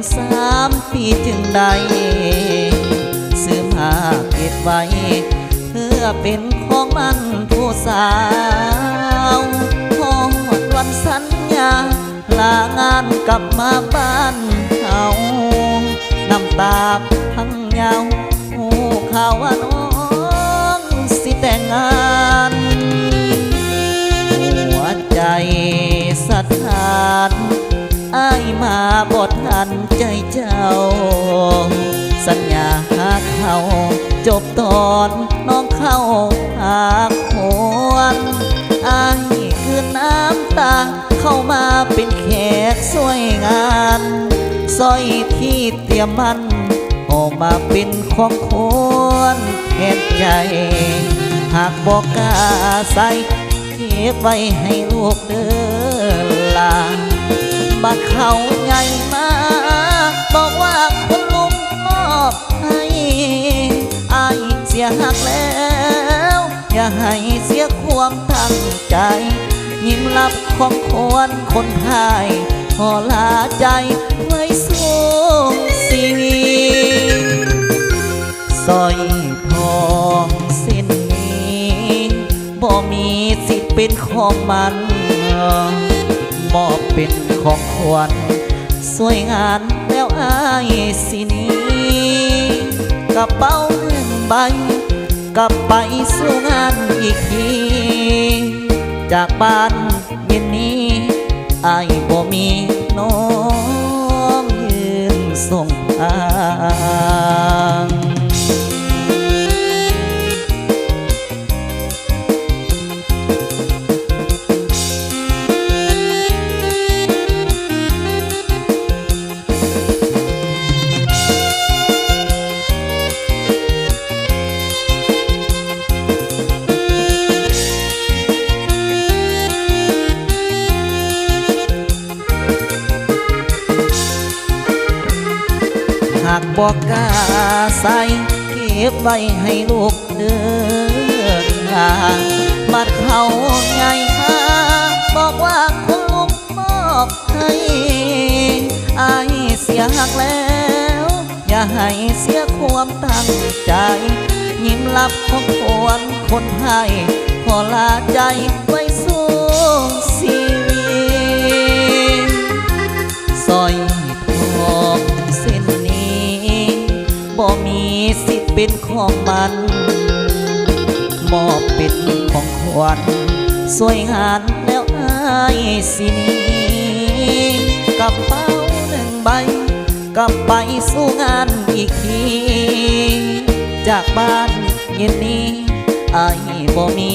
3 ปีจึงได้ซื้อมาเก็บไว้เพื่อเป็นของมันผู้สาวพอวันสัญญาลางานกลับมาบ้านเขาน้ำตาพังยาวหูข่าวว่าน้องสิแต่งงานหัวใจสะท้านอ้ายมาบดทันใจเจ้าสัญญาหาเขาจบตอนน้องเข้าหาควนอ้ายคืนน้ำตาเข้ามาเป็นแขกสวยงานสร้อยที่เตรียมมันออกมาเป็นของควรแทนใจหากบอกกล้าใส่เก็บไว้ให้ลูกเดินลาบัดเขาใหญ่มาบอกว่าคุณลุงมอบให้อายเสียหักแล้วอย่าให้เสียความตั้งใจยิ้มรับของควรคนไทยพอลาใจไว้สู้ชีวิตสร้อยทองเส้นนี้บ่มีสิทธิ์เป็นของมันมอบเป็นของควรสวยงามแล้วอายสินี้กระเป๋า1 ใบกลับไปสู่งานอีกทีจากบ้านเย็นนี้อายบ่มีน้องยืนส่งทางหากบอกกล้าใส่เก็บไว้ให้ลูกเดินทางบัดเขาใหญ่หาบอกว่าคุณลุงมอบให้อายเสียหักแล้วอย่าให้เสียความตั้งใจยิ้มรับของควรคนให้ขอลาใจไว้สู้ชีวิตสร้อยทองเส้นบ่มีสิทธิ์เป็นของมันมอบเป็นของขวัญสวยงามแล้วอายสินี้กระเป๋า1 ใบกลับไปสู่งานอีกทีจากบ้านเย็นนี้อายบ่มี